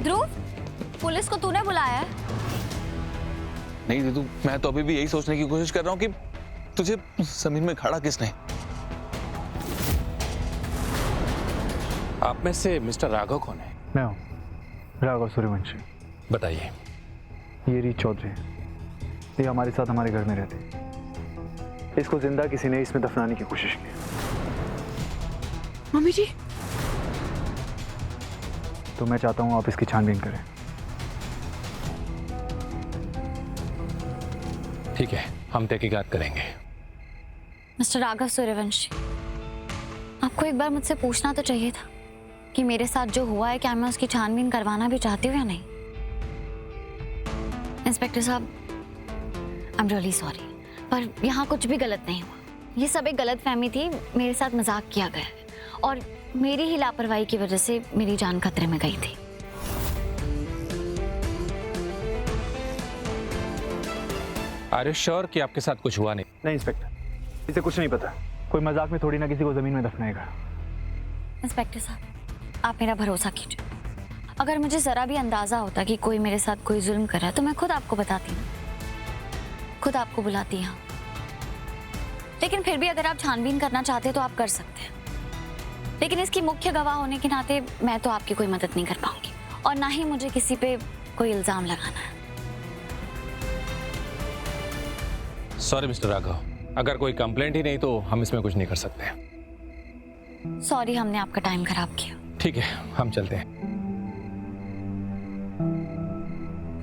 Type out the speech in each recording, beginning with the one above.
ध्रुव, police को तूने बुलाया है? नहीं दीदू, मैं तो अभी भी यही सोचने की कोशिश कर रहा हूँ कि तुझे जमीन में खड़ा किसने। आप में से मिस्टर राघव कौन है? मैं हूँ राघव सूर्यवंशी। बताइए। ये रीत चौधरी, ये हमारे साथ हमारे घर में रहती। इसको जिंदा किसी ने इसमें दफनाने की कोशिश की। मम्मी जी। तो मैं चाहता हूँ आप इसकी छानबीन करें। ठीक है, हम तहकीकात करेंगे। मिस्टर राघव सूर्यवंशी, आपको एक बार मुझसे पूछना तो चाहिए था कि मेरे साथ जो हुआ है क्या मैं उसकी छानबीन करवाना भी चाहती हूँ या नहीं। इंस्पेक्टर साहब, आई एम रियली सॉरी, पर यहाँ कुछ भी गलत नहीं हुआ। ये सब एक गलत फहमी थी, मेरे साथ मजाक किया गया है और मेरी ही लापरवाही की वजह से मेरी जान खतरे में गई थी। आर यू श्योर कि आपके साथ कुछ हुआ नहीं? नहीं इंस्पेक्टर, इसे कुछ नहीं पता। कोई मजाक में थोड़ी ना किसी को जमीन में दफनाएगा। इंस्पेक्टर साहब, आप मेरा भरोसा कीजिए। अगर मुझे जरा भी अंदाजा होता कि कोई मेरे साथ कोई जुल्म कर रहा है तो मैं खुद आपको बताती ना, खुद आपको बुलाती यहाँ। लेकिन फिर भी अगर आप छानबीन करना चाहते तो आप कर सकते हैं, लेकिन इसकी मुख्य गवाह होने के नाते मैं तो आपकी कोई मदद नहीं कर पाऊंगी और ना ही मुझे किसी पे कोई इल्जाम लगाना है। सॉरी मिस्टर राघव, अगर कोई कंप्लेंट ही नहीं तो हम इसमें कुछ नहीं कर सकते। सॉरी, हमने आपका टाइम खराब किया। ठीक है, हम चलते हैं।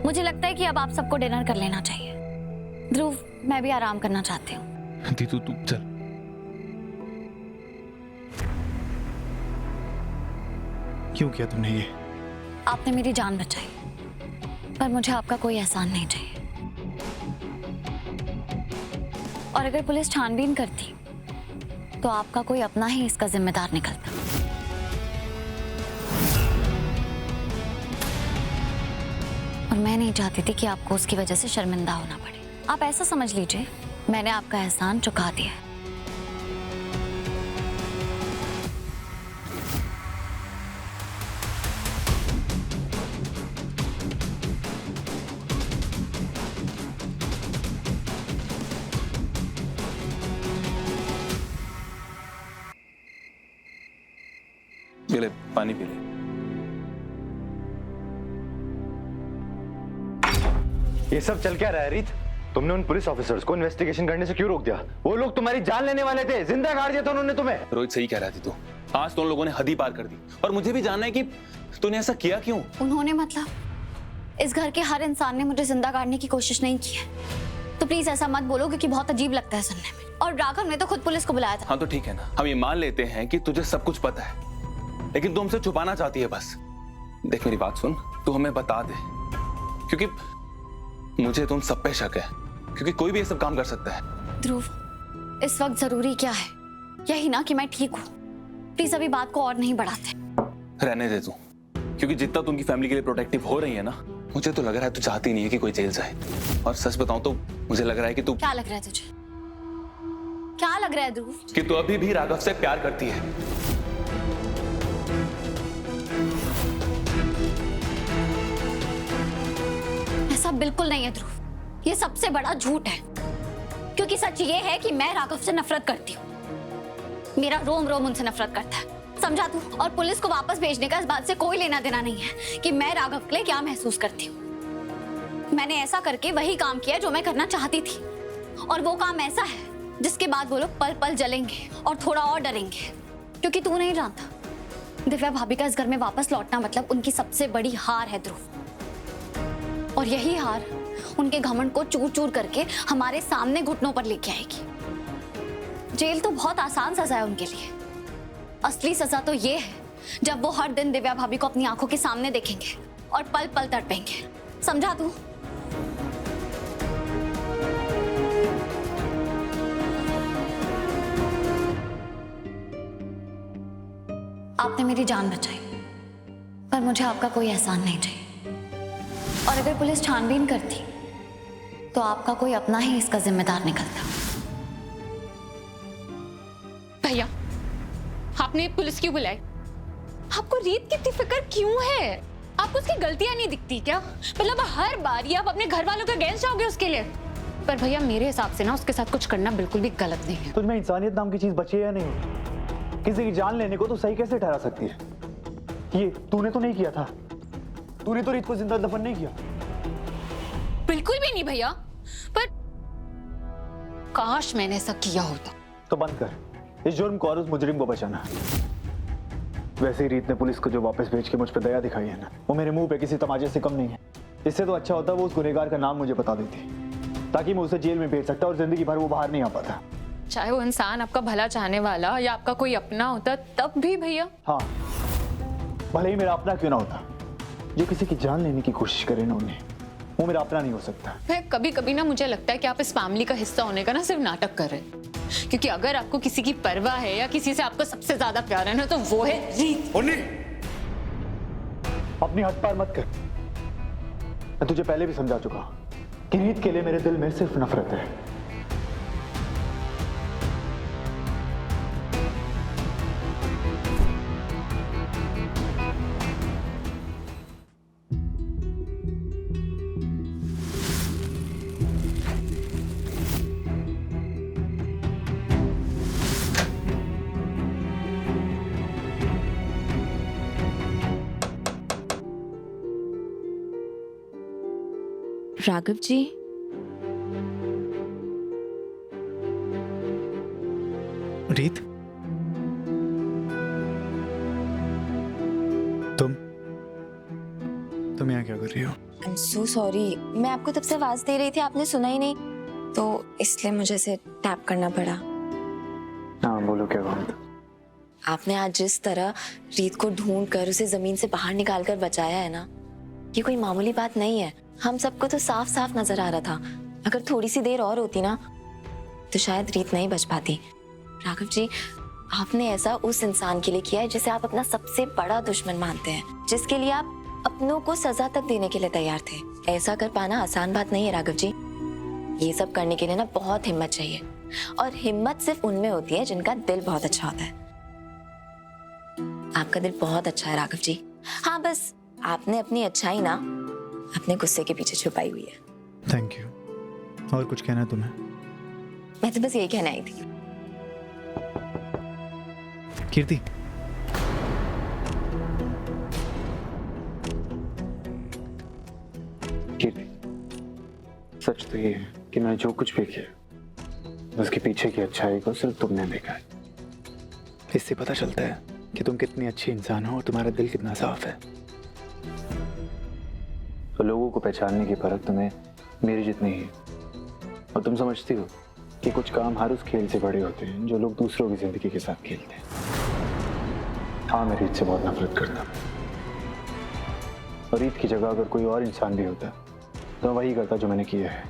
मुझे लगता है कि अब आप सबको डिनर कर लेना चाहिए। ध्रुव, मैं भी आराम करना चाहती हूँ। दीदू तू चल। क्यों किया तुमने ये? आपने मेरी जान बचाई, पर मुझे आपका कोई एहसान नहीं चाहिए। और अगर पुलिस छानबीन करती तो आपका कोई अपना ही इसका जिम्मेदार निकलता। और मैं नहीं चाहती थी कि आपको उसकी वजह से शर्मिंदा होना पड़े। आप ऐसा समझ लीजिए, मैंने आपका एहसान चुका दिया है। पी ले, पानी पी ले। ये सब चल क्या रहा है रीत? तुमने उन पुलिस ऑफिसर्स को इन्वेस्टिगेशन करने से क्यों रोक दिया? वो लोग तुम्हारी जान लेने वाले थे, जिंदा गाड़ दिया था उन्होंने तुम्हें। रोहित सही कह रहा थी तू। आज तो उन लोगों ने हद ही पार कर दी और मुझे भी जानना है कि तूने ऐसा किया क्यों। उन्होंने मतलब इस घर के हर इंसान ने मुझे जिंदा गाड़ने की कोशिश नहीं की है, तो प्लीज ऐसा मत बोलो क्योंकि बहुत अजीब लगता है सुनने में। और राघव ने तो खुद पुलिस को बुलाया था। हाँ तो ठीक है ना, हम ये मान लेते हैं कि तुझे सब कुछ पता है, लेकिन तू हमसे छुपाना चाहती है बस। देख मेरी बात सुन, तू हमें बता दे, क्योंकि मुझे तुम सब पे शक है, क्योंकि कोई भी ये सब काम कर सकता है। ध्रुव, इस वक्त जरूरी क्या है? यही ना कि मैं ठीक हूँ। प्लीज अभी बात को और नहीं बढ़ाते। रहने दे तू, क्योंकि जितना तू उनकी फैमिली के लिए प्रोटेक्टिव हो रही है ना, मुझे तो लग रहा है तू चाहती नहीं है कि कोई जेल जाए। और सच बताऊं तो मुझे लग रहा है कि तू... क्या लग रहा है तुझे? क्या लग रहा है ध्रुव? कि तू अभी भी राघव से प्यार करती है। ऐसा बिल्कुल नहीं है ध्रुव, ये सबसे बड़ा झूठ है। क्योंकि सच ये है कि मैं राघव से नफरत करती हूँ। मेरा रोम रोम उनसे नफरत करता है, समझा तू? और पुलिस को वापस भेजने का इस बात से कोई लेना देना नहीं है कि मैं राघव के लिए क्या महसूस करती हूँ। मैंने ऐसा करके वही काम किया जो मैं करना चाहती थी, और वो काम ऐसा है जिसके बाद वो लोग पल पल जलेंगे और थोड़ा और डरेंगे। क्योंकि तू नहीं जानता, दिव्या भाभी का इस घर में वापस लौटना मतलब उनकी सबसे बड़ी हार है ध्रुव। और यही हार उनके घमंड को चूर चूर करके हमारे सामने घुटनों पर लेके आएगी। जेल तो बहुत आसान सजा है उनके लिए, असली सजा तो ये है जब वो हर दिन दिव्या भाभी को अपनी आंखों के सामने देखेंगे और पल पल तड़पेंगे। समझा तू? आपने मेरी जान बचाई, पर मुझे आपका कोई एहसान नहीं चाहिए। और अगर पुलिस छानबीन करती तो आपका कोई अपना ही इसका जिम्मेदार निकलता। भैया, आपने पुलिस क्यों बुलाई? आपको रीत की इतनी फिक्र क्यों है? आपको उसकी गलतियां नहीं दिखती क्या? मतलब हर बार ही आप अपने घर वालों के अगेंस्ट जाओगे उसके लिए। पर भैया मेरे हिसाब से ना उसके साथ कुछ करना बिल्कुल भी गलत नहीं है। तुझमें इंसानियत नाम की चीज बची है या नहीं? किसी की जान लेने को तो सही कैसे ठहरा सकती है? ये तूने तो नहीं किया था। तूने तो रीत को जिंदा दफन नहीं किया। बिल्कुल भी नहीं भैया, पर काश मैंने ऐसा किया होता। तो बंद कर इस जुर्म को और उस मुजरिम को बचाना। वैसे ही रीत ने पुलिस को जो वापस भेज के मुझ पर दया दिखाई है ना, वो मेरे मुंह पे किसी तमाचे से कम नहीं है। इससे तो अच्छा होता वो उस गुनहगार का नाम मुझे बता देती, ताकि मैं उसे जेल में भेज सकता और जिंदगी भर वो बाहर नहीं आ पाता। चाहे वो इंसान आपका भला चाहने वाला या आपका कोई अपना होता तब भी भैया। हाँ, भले ही मेरा अपना क्यों ना होता, जो किसी की जान लेने की कोशिश करे ना उन्हें, वो मेरा अपना नहीं हो सकता। कभी कभी ना मुझे लगता है कि आप इस फैमिली का हिस्सा होने का ना सिर्फ नाटक कर रहे हैं, क्योंकि अगर आपको किसी की परवाह है या किसी से आपको सबसे ज्यादा प्यार है ना, तो वो है रीत। अपनी हद पार मत कर। मैं तुझे पहले भी समझा चुका कि रीत के लिए मेरे दिल में सिर्फ नफरत है। राघव जी, रीत, तुम यहाँ क्या कर रही हो? I am so sorry. मैं आपको तब से आवाज दे रही थी, आपने सुना ही नहीं, तो इसलिए मुझे इसे टैप करना पड़ा। हाँ बोलो, क्या बात? आपने आज जिस तरह रीत को ढूंढ कर उसे जमीन से बाहर निकाल कर बचाया है ना, ये कोई मामूली बात नहीं है। हम सबको तो साफ साफ नजर आ रहा था, अगर थोड़ी सी देर और होती ना तो शायद रीत नहीं बच पाती। राघव जी, आपने ऐसा उस इंसान के लिए किया है जिसे आप अपना सबसे बड़ा दुश्मन मानते हैं, जिसके लिए आप अपनों को सजा तक देने के लिए तैयार थे। ऐसा कर पाना आसान बात नहीं है राघव जी। ये सब करने के लिए ना बहुत हिम्मत चाहिए, और हिम्मत सिर्फ उनमें होती है जिनका दिल बहुत अच्छा होता है। आपका दिल बहुत अच्छा है राघव जी। हाँ, बस आपने अपनी अच्छाई ना अपने गुस्से के पीछे छुपाई हुई है। Thank you. और कुछ कहना है तुम्हें? मैं तो बस यही कहना आई थी। कीर्ति, कीर्ति, सच तो ये है कि मैं जो कुछ भी किया उसके पीछे की अच्छाई को सिर्फ तुमने देखा है। इससे पता चलता है कि तुम कितनी अच्छी इंसान हो और तुम्हारा दिल कितना साफ है। तो लोगों को पहचानने की परख तुम्हें मेरी जितनी ही है, और तुम समझती हो कि कुछ काम हर उस खेल से बड़े होते हैं जो लोग दूसरों की जिंदगी के साथ खेलते हैं। हाँ, मैं रीत से बहुत नफरत करता हूँ, और रीत की जगह अगर कोई और इंसान भी होता तो मैं वही करता जो मैंने किया है।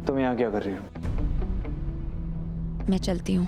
तुम यहाँ क्या कर रही हो? मैं चलती हूँ।